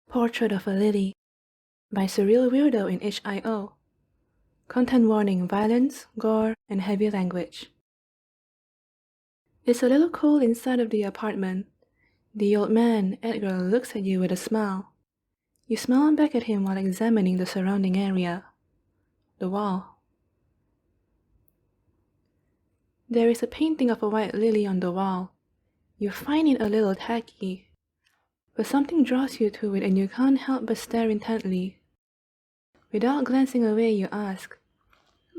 Portrait of a Lily by Surreal Weirdo in HIO. Content warning: violence, gore, and heavy language. It's a little cold inside of the apartment. The old man, Edgar, looks at you with a smile. You smile back at him while examining the surrounding area. The wall. There is a painting of a white lily on the wall. You find it a little tacky, but something draws you to it and you can't help but stare intently. Without glancing away, you ask,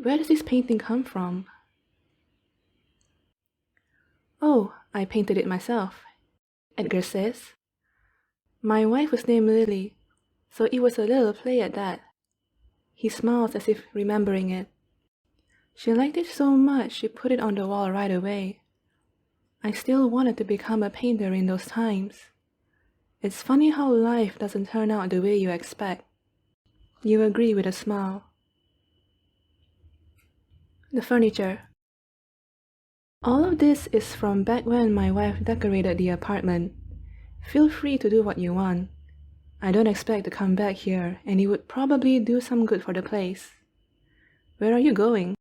"Where does this painting come from?" "Oh, I painted it myself," Edgar says. "My wife was named Lily, so it was a little play at that." He smiles as if remembering it. "She liked it so much she put it on the wall right away. I still wanted to become a painter in those times. It's funny how life doesn't turn out the way you expect." You agree with a smile. The furniture. All of this is from back when my wife decorated the apartment. Feel free to do what you want. I don't expect to come back here, and it would probably do some good for the place. Where are you going?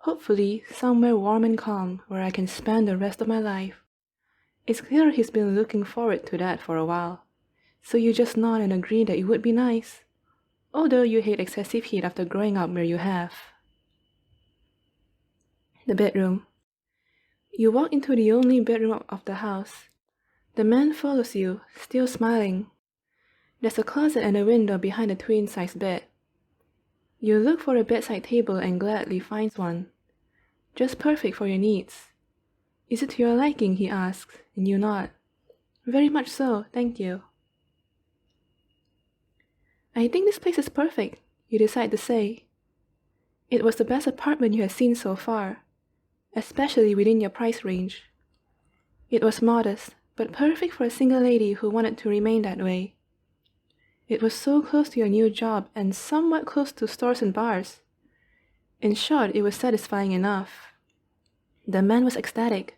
Hopefully, somewhere warm and calm where I can spend the rest of my life. It's clear he's been looking forward to that for a while, so you just nod and agree that it would be nice, although you hate excessive heat after growing up where you have. The bedroom. You walk into the only bedroom of the house. The man follows you, still smiling. There's a closet and a window behind the twin-size bed. You look for a bedside table and gladly finds one. Just perfect for your needs. "Is it to your liking?" he asks, and you nod. "Very much so, thank you." "I think this place is perfect," you decide to say. It was the best apartment you had seen so far, especially within your price range. It was modest, but perfect for a single lady who wanted to remain that way. It was so close to your new job and somewhat close to stores and bars. In short, it was satisfying enough. The man was ecstatic.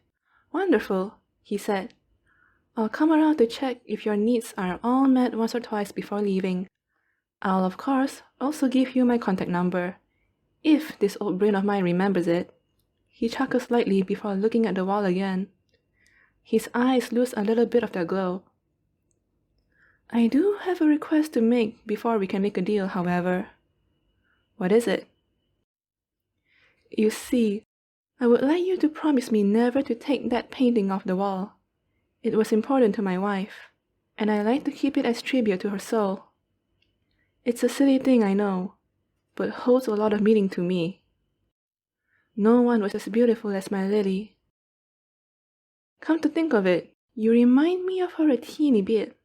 "Wonderful," he said. "I'll come around to check if your needs are all met once or twice before leaving. I'll, of course, also give you my contact number, if this old brain of mine remembers it." He chuckles slightly before looking at the wall again. His eyes lose a little bit of their glow. "I do have a request to make before we can make a deal, however." "What is it?" "You see, I would like you to promise me never to take that painting off the wall. It was important to my wife, and I like to keep it as tribute to her soul. It's a silly thing, I know, but holds a lot of meaning to me. No one was as beautiful as my Lily. Come to think of it, you remind me of her a teeny bit."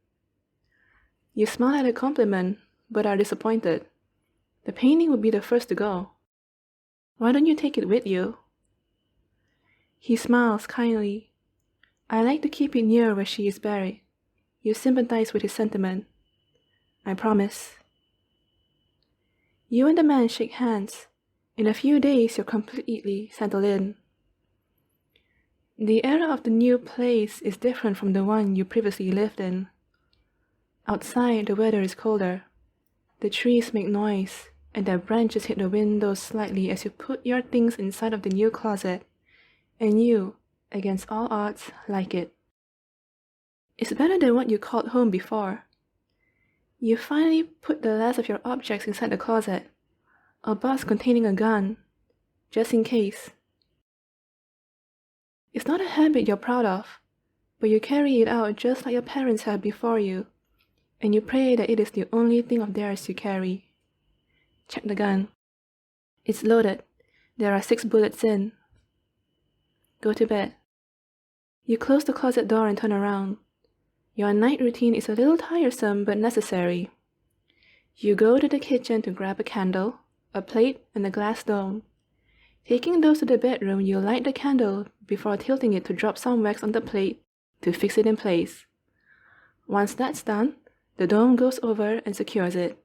You smile at a compliment, but are disappointed. The painting would be the first to go. "Why don't you take it with you?" He smiles kindly. "I like to keep it near where she is buried." You sympathize with his sentiment. "I promise." You and the man shake hands. In a few days, you're completely settled in. The era of the new place is different from the one you previously lived in. Outside, the weather is colder. The trees make noise, and their branches hit the windows slightly as you put your things inside of the new closet, and you, against all odds, like it. It's better than what you called home before. You finally put the last of your objects inside the closet. A box containing a gun, just in case. It's not a habit you're proud of, but you carry it out just like your parents have before you, and you pray that it is the only thing of theirs you carry. Check the gun. It's loaded. There are 6 bullets in. Go to bed. You close the closet door and turn around. Your night routine is a little tiresome but necessary. You go to the kitchen to grab a candle, a plate, and a glass dome. Taking those to the bedroom, you light the candle before tilting it to drop some wax on the plate to fix it in place. Once that's done, the dome goes over and secures it.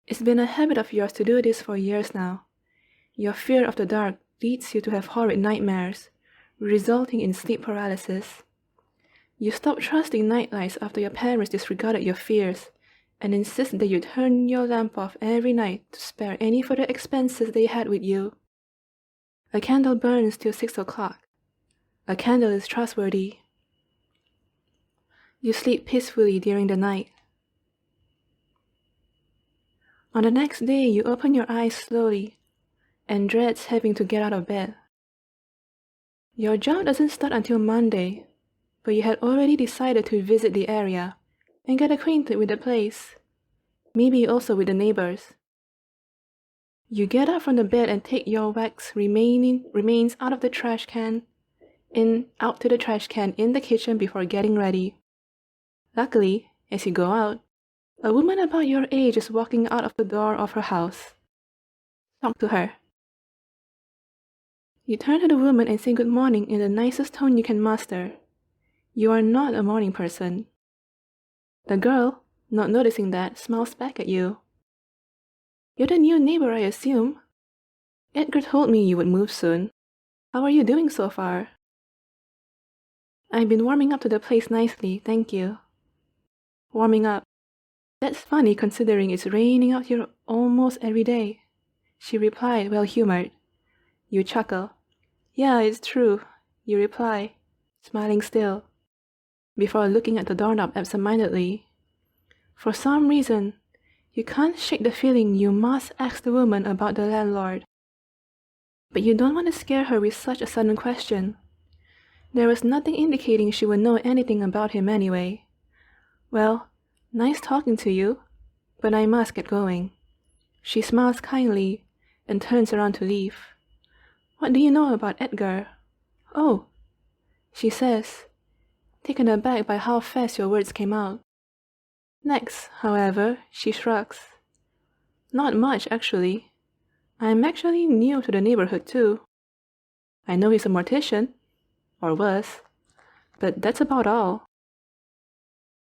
It's been a habit of yours to do this for years now. Your fear of the dark leads you to have horrid nightmares, resulting in sleep paralysis. You stop trusting nightlights after your parents disregarded your fears and insist that you turn your lamp off every night to spare any further expenses they had with you. A candle burns till 6 o'clock. A candle is trustworthy. You sleep peacefully during the night. On the next day, you open your eyes slowly and dread having to get out of bed. Your job doesn't start until Monday, but you had already decided to visit the area and get acquainted with the place, maybe also with the neighbors. You get up from the bed and take your wax remains out of the trash can, out to the trash can in the kitchen before getting ready. Luckily, as you go out, a woman about your age is walking out of the door of her house. Talk to her. You turn to the woman and say good morning in the nicest tone you can muster. You are not a morning person. The girl, not noticing that, smiles back at you. You're the new neighbor, I assume. Edgar told me you would move soon. How are you doing so far? I've been warming up to the place nicely, thank you. Warming up. That's funny considering it's raining out here almost every day, she replied, well-humored. You chuckle. Yeah, it's true, you reply, smiling still, before looking at the doorknob absent-mindedly. For some reason, you can't shake the feeling you must ask the woman about the landlord. But you don't want to scare her with such a sudden question. There was nothing indicating she would know anything about him anyway. Well, nice talking to you, but I must get going. She smiles kindly and turns around to leave. What do you know about Edgar? Oh, she says, taken aback by how fast your words came out. Next, however, she shrugs. Not much, actually. I'm actually new to the neighborhood, too. I know he's a mortician, or was, but that's about all.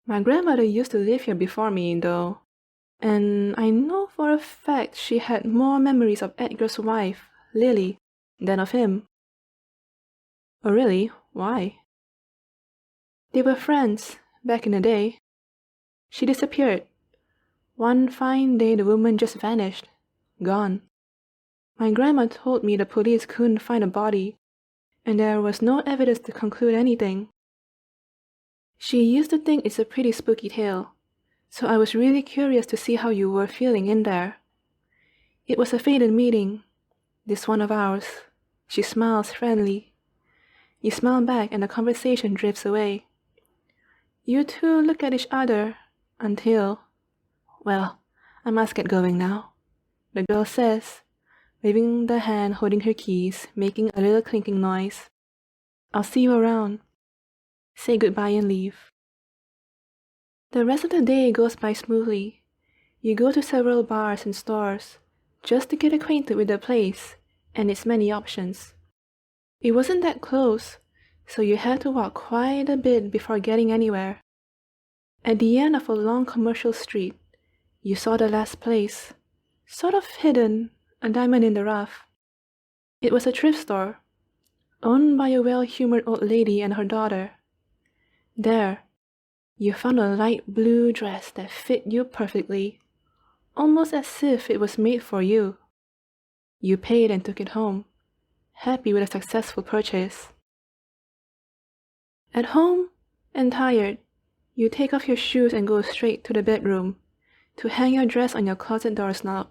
My grandmother used to live here before me, though, and I know for a fact she had more memories of Edgar's wife, Lily, than of him. Oh really? Why? They were friends, back in the day. She disappeared. One fine day the woman just vanished. Gone. My grandma told me the police couldn't find a body, and there was no evidence to conclude anything. She used to think it's a pretty spooky tale, so I was really curious to see how you were feeling in there. It was a fated meeting, this one of ours. She smiles friendly. You smile back and the conversation drifts away. You two look at each other until... Well, I must get going now, the girl says, waving the hand holding her keys, making a little clinking noise. I'll see you around. Say goodbye and leave. The rest of the day goes by smoothly. You go to several bars and stores just to get acquainted with the place and its many options. It wasn't that close, so you had to walk quite a bit before getting anywhere. At the end of a long commercial street, you saw the last place, sort of hidden, a diamond in the rough. It was a thrift store, owned by a well-humored old lady and her daughter. There, you found a light blue dress that fit you perfectly, almost as if it was made for you. You paid and took it home, happy with a successful purchase. At home, and tired, you take off your shoes and go straight to the bedroom to hang your dress on your closet doorknob.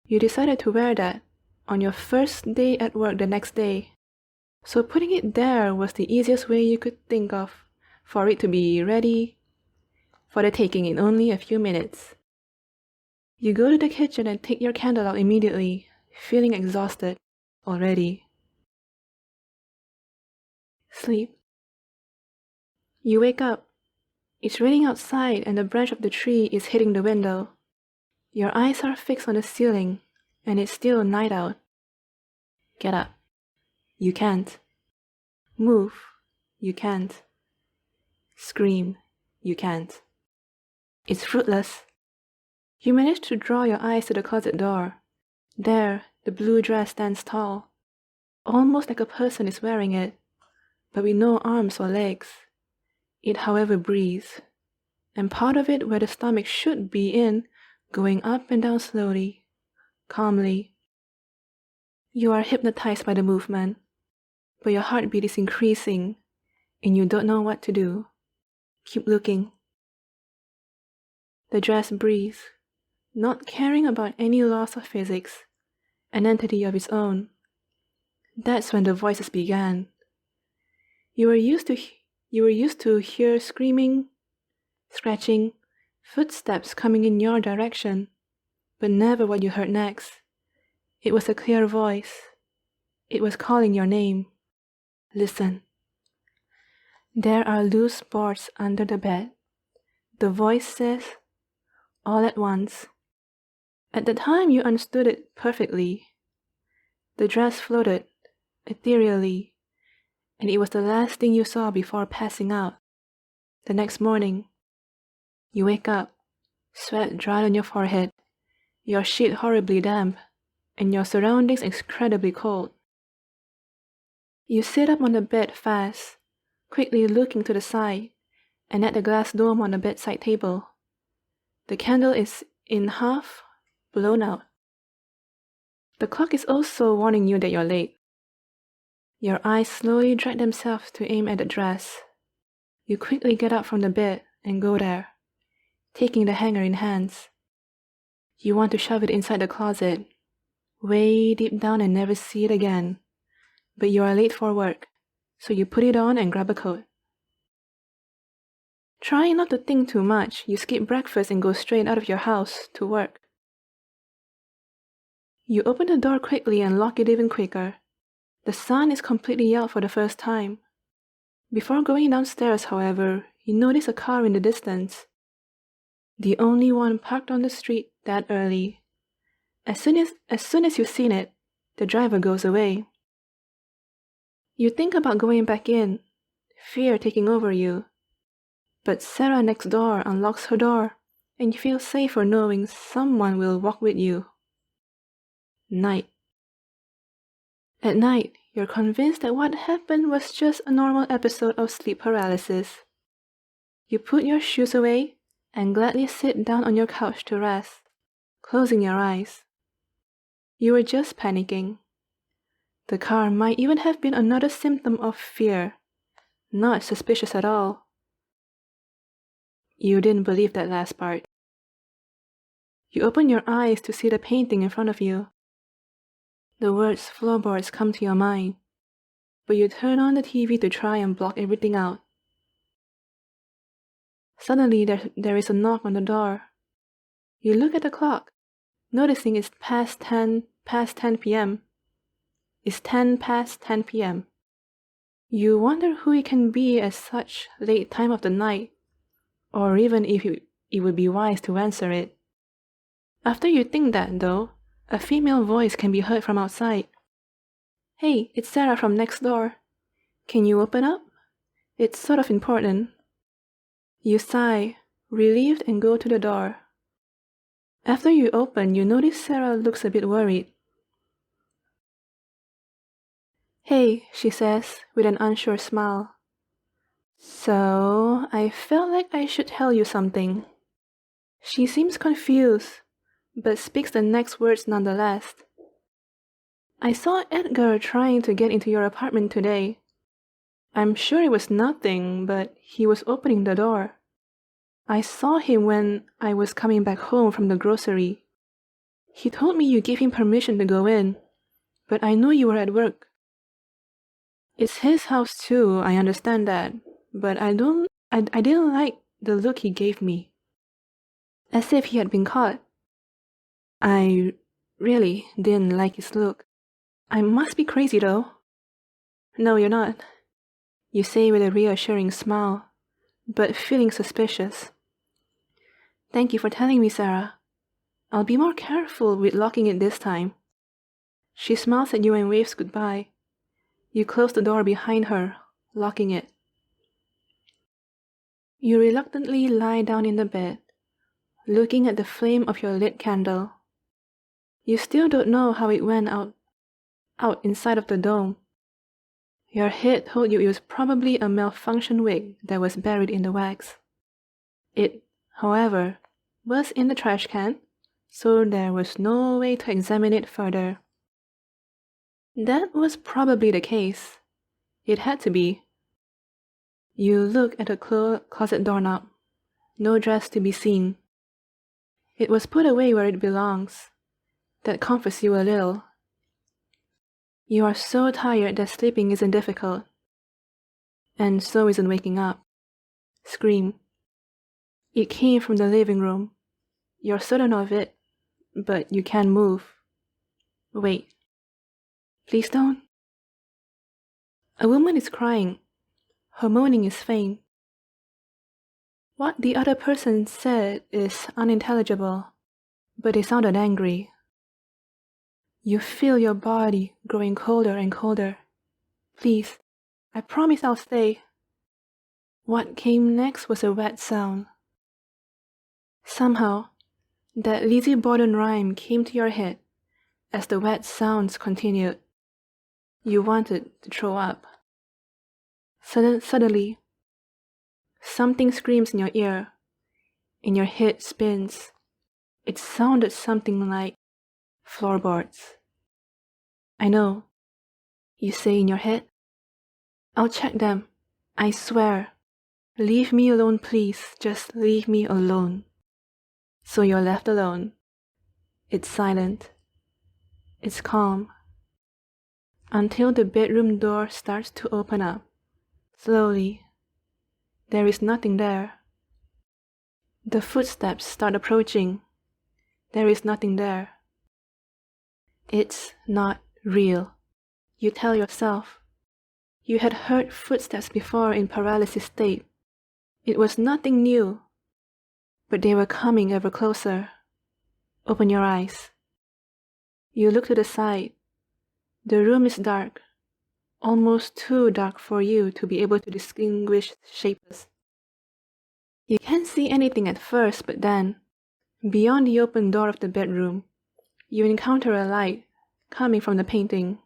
You decided to wear that on your first day at work the next day, so putting it there was the easiest way you could think of for it to be ready for the taking in only a few minutes. You go to the kitchen and take your candle out immediately, feeling exhausted already. Sleep. You wake up. It's raining outside and the branch of the tree is hitting the window. Your eyes are fixed on the ceiling and it's still night out. Get up. You can't. Move. You can't. Scream. You can't. It's fruitless. You manage to draw your eyes to the closet door. There, the blue dress stands tall, almost like a person is wearing it, but with no arms or legs. It, however, breathes, and part of it where the stomach should be in, going up and down slowly, calmly. You are hypnotized by the movement, but your heartbeat is increasing, and you don't know what to do. Keep looking. The dress breathes, not caring about any laws of physics, an entity of its own. That's when the voices began. You were used to hear screaming, scratching, footsteps coming in your direction, but never what you heard next. It was a clear voice. It was calling your name. Listen. There are loose boards under the bed. The voice says, all at once. At the time you understood it perfectly. The dress floated, ethereally, and it was the last thing you saw before passing out. The next morning, you wake up, sweat dry on your forehead, your sheet horribly damp, and your surroundings incredibly cold. You sit up on the bed fast, quickly looking to the side, and at the glass dome on the bedside table. The candle is in half, blown out. The clock is also warning you that you're late. Your eyes slowly drag themselves to aim at the dress. You quickly get up from the bed and go there, taking the hanger in hands. You want to shove it inside the closet, way deep down and never see it again. But you are late for work, so you put it on and grab a coat. Trying not to think too much, you skip breakfast and go straight out of your house to work. You open the door quickly and lock it even quicker. The sun is completely out for the first time. Before going downstairs, however, you notice a car in the distance. The only one parked on the street that early. As soon as you've seen it, the driver goes away. You think about going back in, fear taking over you. But Sarah next door unlocks her door, and you feel safer knowing someone will walk with you. Night. At night, you're convinced that what happened was just a normal episode of sleep paralysis. You put your shoes away and gladly sit down on your couch to rest, closing your eyes. You were just panicking. The car might even have been another symptom of fear, not suspicious at all. You didn't believe that last part. You open your eyes to see the painting in front of you. The words floorboards come to your mind, but you turn on the TV to try and block everything out. Suddenly, there is a knock on the door. You look at the clock, noticing it's past 10 p.m. It's 10 past 10 p.m. You wonder who it can be at such late time of the night, or even if it would be wise to answer it. After you think that, though, a female voice can be heard from outside. Hey, it's Sarah from next door. Can you open up? It's sort of important. You sigh, relieved, and go to the door. After you open, you notice Sarah looks a bit worried. Hey, she says, with an unsure smile. So, I felt like I should tell you something. She seems confused, but speaks the next words nonetheless. I saw Edgar trying to get into your apartment today. I'm sure it was nothing, but he was opening the door. I saw him when I was coming back home from the grocery. He told me you gave him permission to go in, but I knew you were at work. It's his house too, I understand that, but I didn't like the look he gave me. As if he had been caught. I really didn't like his look. I must be crazy though. No, you're not, you say with a reassuring smile, but feeling suspicious. Thank you for telling me, Sarah. I'll be more careful with locking it this time. She smiles at you and waves goodbye. You close the door behind her, locking it. You reluctantly lie down in the bed, looking at the flame of your lit candle. You still don't know how it went out inside of the dome. Your head told you it was probably a malfunctioned wig that was buried in the wax. It, however, was in the trash can, so there was no way to examine it further. That was probably the case. It had to be. You look at the closet doorknob. No dress to be seen. It was put away where it belongs. That comforts you a little. You are so tired that sleeping isn't difficult. And so isn't waking up. Scream. It came from the living room. You're certain of it, but you can't move. Wait. Please don't. A woman is crying. Her moaning is faint. What the other person said is unintelligible, but it sounded angry. You feel your body growing colder and colder. Please, I promise I'll stay. What came next was a wet sound. Somehow, that Lizzie Borden rhyme came to your head as the wet sounds continued. You wanted to throw up. Suddenly, something screams in your ear, and your head spins. It sounded something like floorboards. I know, you say in your head. I'll check them, I swear. Leave me alone, please, just leave me alone. So you're left alone. It's silent. It's calm. Until the bedroom door starts to open up. Slowly. There is nothing there. The footsteps start approaching. There is nothing there. It's not real. You tell yourself. You had heard footsteps before in paralysis state. It was nothing new. But they were coming ever closer. Open your eyes. You look to the side. The room is dark. Almost too dark for you to be able to distinguish shapes. You can't see anything at first, but then, beyond the open door of the bedroom, you encounter a light coming from the painting.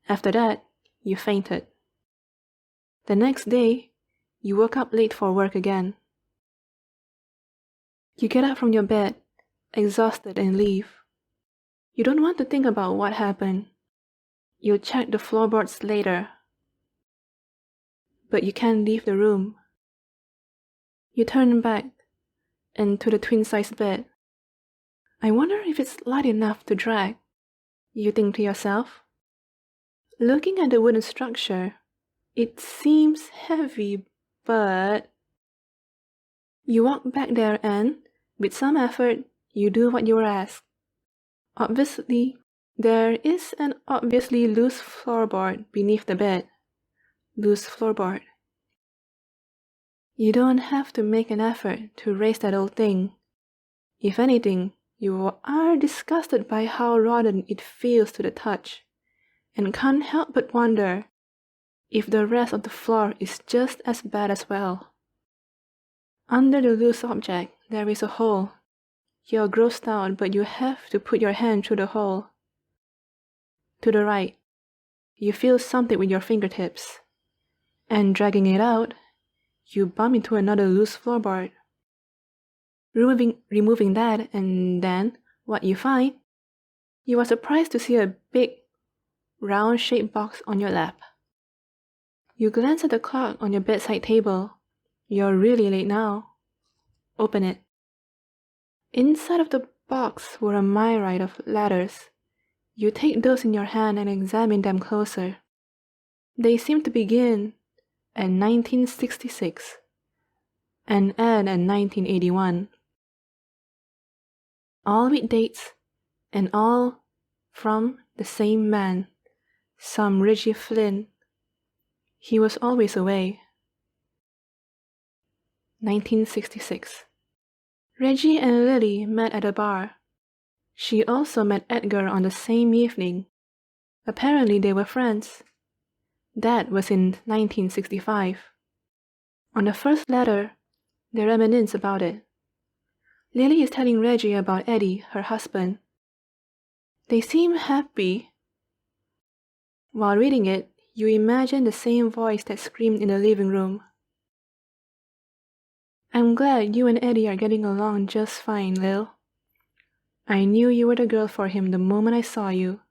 After that, you fainted. The next day, you woke up late for work again. You get up from your bed, exhausted, and leave. You don't want to think about what happened. You'll check the floorboards later. But you can't leave the room. You turn back and to the twin-size bed. I wonder if it's light enough to drag, you think to yourself. Looking at the wooden structure, it seems heavy, but... You walk back there and, with some effort, you do what you were asked. Obviously, there is an obviously loose floorboard beneath the bed. Loose floorboard. You don't have to make an effort to raise that old thing. If anything, you are disgusted by how rotten it feels to the touch, and can't help but wonder if the rest of the floor is just as bad as well. Under the loose object, there is a hole. You're grossed out, but you have to put your hand through the hole. To the right, you feel something with your fingertips, and dragging it out, you bump into another loose floorboard. Removing that, and then what you find? You are surprised to see a big, round-shaped box on your lap. You glance at the clock on your bedside table. You're really late now. Open it. Inside of the box were a myriad of letters. You take those in your hand and examine them closer. They seem to begin at 1966 and end at 1981. All with dates, and all from the same man, some Reggie Flynn. He was always away. 1966. Reggie and Lily met at a bar. She also met Edgar on the same evening. Apparently they were friends. That was in 1965. On the first letter, they reminisce about it. Lily is telling Reggie about Eddie, her husband. They seem happy. While reading it, You imagine the same voice that screamed in the living room. I'm glad you and Eddie are getting along just fine, Lil. I knew you were the girl for him the moment I saw you.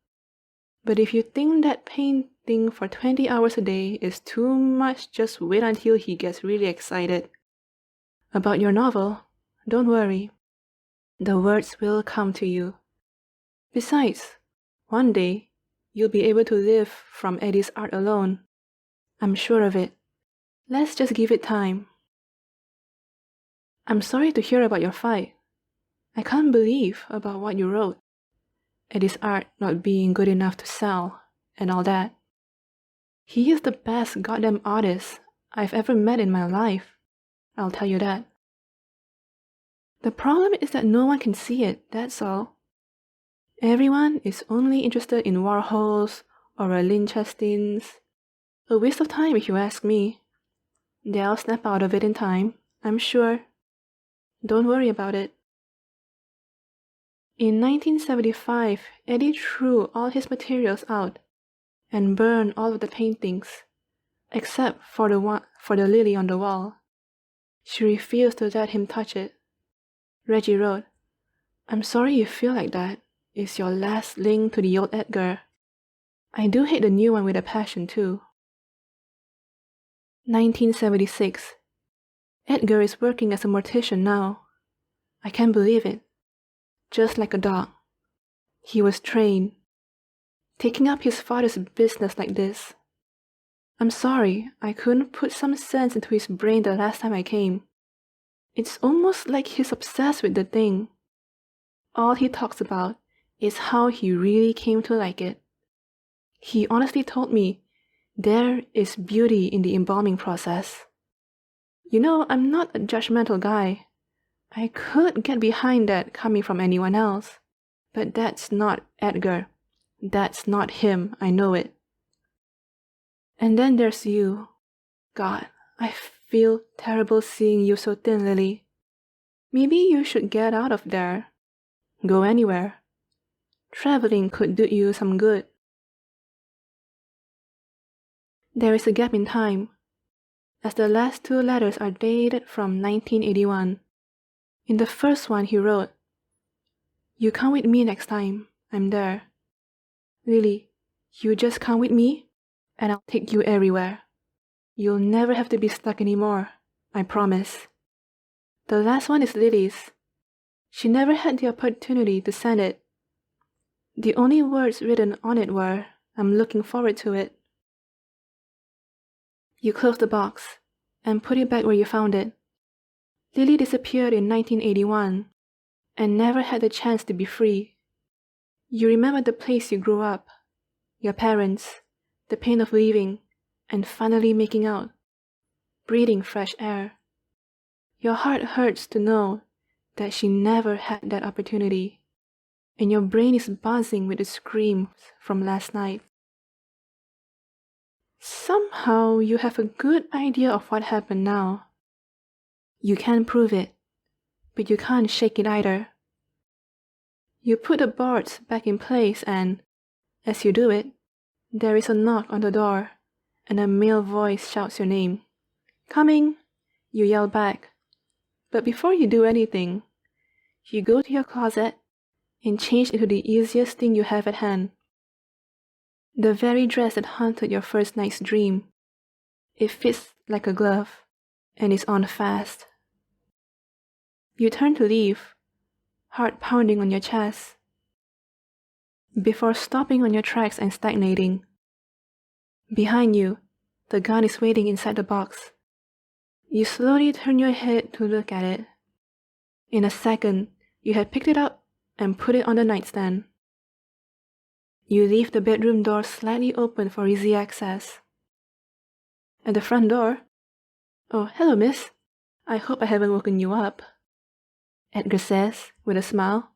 But if you think that painting for 20 hours a day is too much, just wait until he gets really excited. About your novel, don't worry. The words will come to you. Besides, one day, you'll be able to live from Eddie's art alone. I'm sure of it. Let's just give it time. I'm sorry to hear about your fight. I can't believe about what you wrote. Eddie's art not being good enough to sell, and all that. He is the best goddamn artist I've ever met in my life. I'll tell you that. The problem is that no one can see it, that's all. Everyone is only interested in Warhols or Lichtensteins. A waste of time if you ask me. They'll snap out of it in time, I'm sure. Don't worry about it. In 1975, Eddie threw all his materials out and burned all of the paintings, except for the lily on the wall. She refused to let him touch it. Reggie wrote, I'm sorry you feel like that. It's your last link to the old Edgar. I do hate the new one with a passion too. 1976. Edgar is working as a mortician now. I can't believe it. Just like a dog. He was trained. Taking up his father's business like this. I'm sorry, I couldn't put some sense into his brain the last time I came. It's almost like he's obsessed with the thing. All he talks about is how he really came to like it. He honestly told me there is beauty in the embalming process. You know, I'm not a judgmental guy. I could get behind that coming from anyone else. But that's not Edgar. That's not him, I know it. And then there's you. God, I feel terrible seeing you so thin, Lily. Maybe you should get out of there. Go anywhere. Traveling could do you some good. There is a gap in time, as the last two letters are dated from 1981. In the first one he wrote, You come with me next time, I'm there. Lily, you just come with me, and I'll take you everywhere. You'll never have to be stuck anymore, I promise. The last one is Lily's. She never had the opportunity to send it. The only words written on it were, I'm looking forward to it. You closed the box and put it back where you found it. Lily disappeared in 1981 and never had the chance to be free. You remember the place you grew up, your parents, the pain of leaving, and finally making out, breathing fresh air. Your heart hurts to know that she never had that opportunity, and your brain is buzzing with the screams from last night. Somehow you have a good idea of what happened now. You can't prove it, but you can't shake it either. You put the boards back in place and, as you do it, there is a knock on the door and a male voice shouts your name. Coming, you yell back. But before you do anything, you go to your closet and change into the easiest thing you have at hand. The very dress that haunted your first night's dream. It fits like a glove and is on fast. You turn to leave, heart pounding on your chest, before stopping on your tracks and stagnating. Behind you, the gun is waiting inside the box. You slowly turn your head to look at it. In a second, you had picked it up and put it on the nightstand. You leave the bedroom door slightly open for easy access. At the front door, Oh, hello, miss. I hope I haven't woken you up, Edgar says with a smile.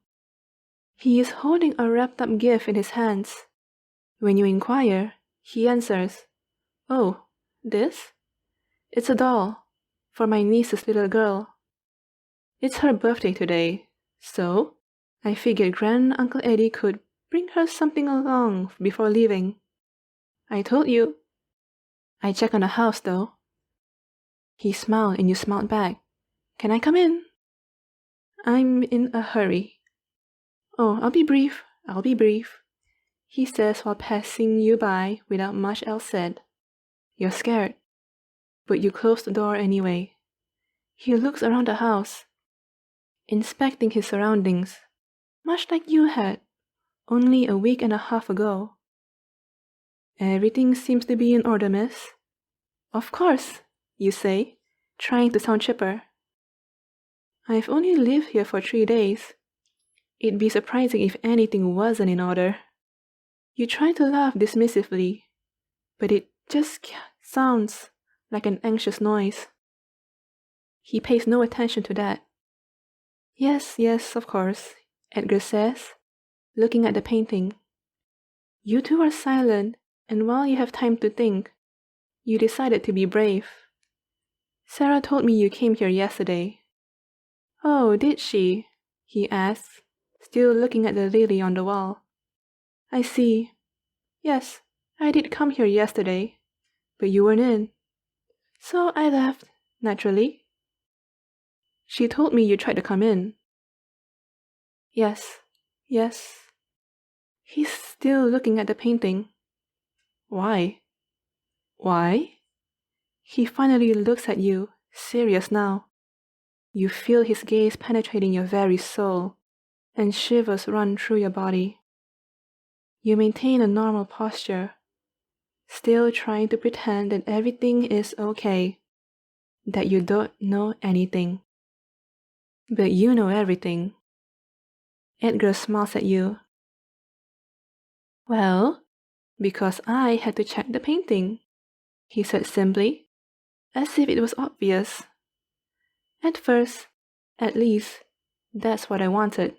He is holding a wrapped-up gift in his hands. When you inquire, he answers, Oh, this? It's a doll, for my niece's little girl. It's her birthday today, so I figured Grand Uncle Eddie could bring her something along before leaving. I told you, I check on the house, though. He smiled and you smiled back. Can I come in? I'm in a hurry. Oh, I'll be brief, he says while passing you by without much else said. You're scared, but you close the door anyway. He looks around the house, inspecting his surroundings, much like you had, only a week and a half ago. Everything seems to be in order, miss. Of course, you say, trying to sound chipper. I've only lived here for 3 days. It'd be surprising if anything wasn't in order. You try to laugh dismissively, but it just sounds like an anxious noise. He pays no attention to that. Yes, of course, Edgar says, looking at the painting. You two are silent, and while you have time to think, you decided to be brave. Sarah told me you came here yesterday. Oh, did she? He asks, still looking at the lily on the wall. I see. Yes, I did come here yesterday, but you weren't in. So I left, naturally. She told me you tried to come in. Yes. He's still looking at the painting. Why? He finally looks at you, serious now. You feel his gaze penetrating your very soul, and shivers run through your body. You maintain a normal posture, still trying to pretend that everything is okay, that you don't know anything. But you know everything. Edgar smiles at you. Well, because I had to check the painting, he said simply, as if it was obvious. At first, at least, that's what I wanted.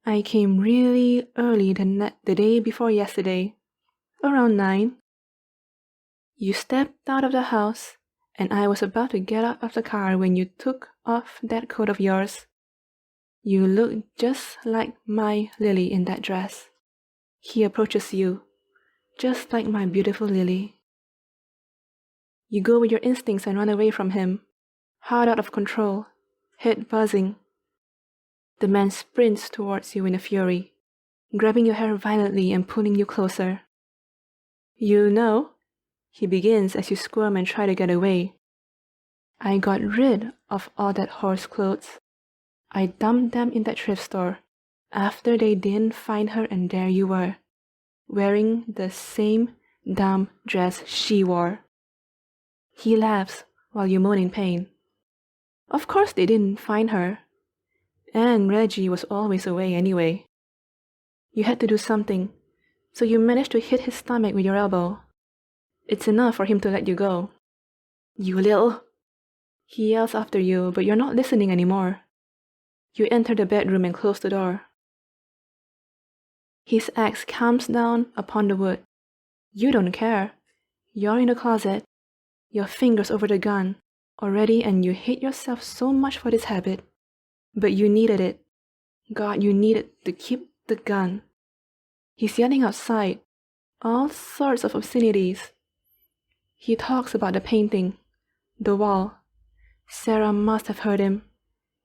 I came really early the day before yesterday, around 9. You stepped out of the house, and I was about to get out of the car when you took off that coat of yours. You look just like my Lily in that dress. He approaches you, just like my beautiful Lily. You go with your instincts and run away from him, heart out of control, head buzzing. The man sprints towards you in a fury, grabbing your hair violently and pulling you closer. You know, he begins as you squirm and try to get away. I got rid of all that horse clothes. I dumped them in that thrift store after they didn't find her, and there you were, wearing the same dumb dress she wore. He laughs while you moan in pain. Of course they didn't find her. And Reggie was always away anyway. You had to do something, so you managed to hit his stomach with your elbow. It's enough for him to let you go. You little... He yells after you, but you're not listening anymore. You enter the bedroom and close the door. His axe comes down upon the wood. You don't care. You're in the closet, your fingers over the gun, already, and you hate yourself so much for this habit. But you needed it. God, you needed to keep the gun. He's yelling outside, all sorts of obscenities. He talks about the painting, the wall. Sarah must have heard him.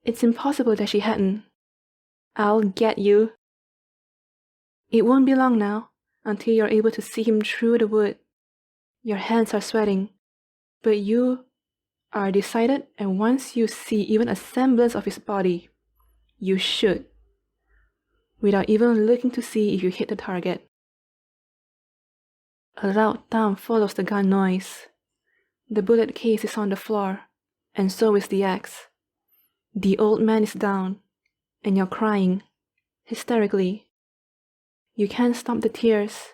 It's impossible that she hadn't. I'll get you. It won't be long now until you're able to see him through the wood. Your hands are sweating, but you are decided, and once you see even a semblance of his body, you shoot, without even looking to see if you hit the target. A loud thump follows the gun noise. The bullet case is on the floor, and so is the axe. The old man is down, and you're crying, hysterically. You can't stop the tears.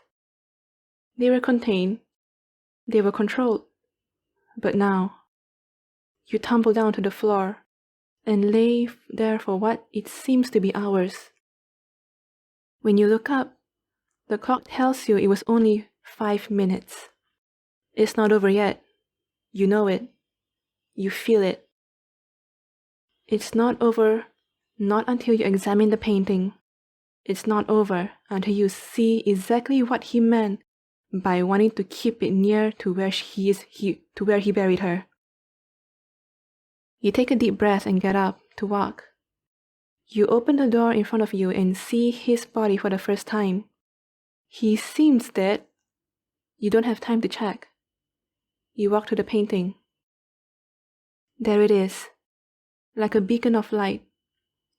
They were contained. They were controlled. But now, you tumble down to the floor and lay there for what it seems to be hours. When you look up, the clock tells you it was only 5 minutes. It's not over yet. You know it. You feel it. It's not over, not until you examine the painting. It's not over until you see exactly what he meant by wanting to keep it near to where he buried her. You take a deep breath and get up to walk. You open the door in front of you and see his body for the first time. He seems dead. You don't have time to check. You walk to the painting. There it is, like a beacon of light.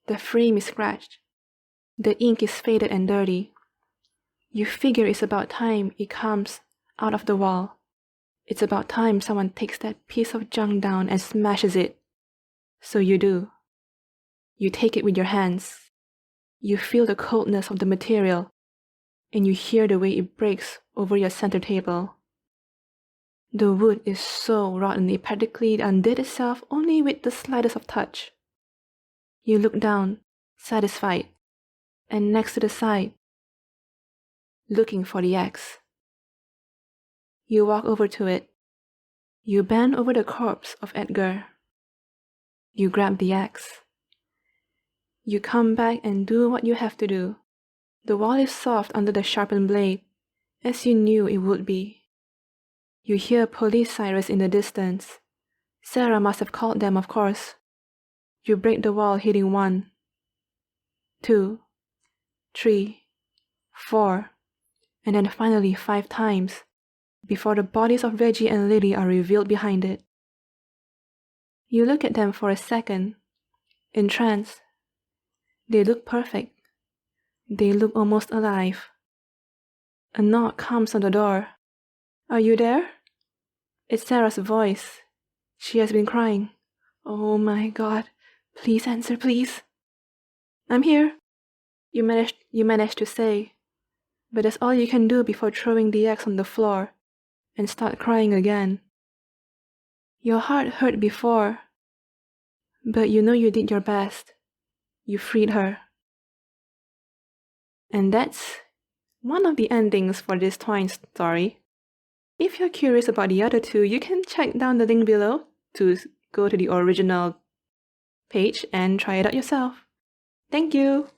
The frame is scratched. The ink is faded and dirty. You figure it's about time it comes out of the wall. It's about time someone takes that piece of junk down and smashes it. So you do. You take it with your hands. You feel the coldness of the material, and you hear the way it breaks over your center table. The wood is so rotten it practically undid itself only with the slightest of touch. You look down, satisfied, and next to the side, looking for the axe. You walk over to it. You bend over the corpse of Edgar. You grab the axe. You come back and do what you have to do. The wall is soft under the sharpened blade, as you knew it would be. You hear police sirens in the distance. Sarah must have called them, of course. You break the wall, hitting 1, 2, 3, 4, and then finally 5 times, before the bodies of Reggie and Lily are revealed behind it. You look at them for a second, entranced. They look perfect. They look almost alive. A knock comes on the door. Are you there? It's Sarah's voice. She has been crying. Oh my God. Please answer, please. I'm here. You managed to say. But that's all you can do before throwing the axe on the floor and start crying again. Your heart hurt before, but you know you did your best. You freed her. And that's one of the endings for this Twine story. If you're curious about the other 2, you can check down the link below to go to the original page and try it out yourself. Thank you!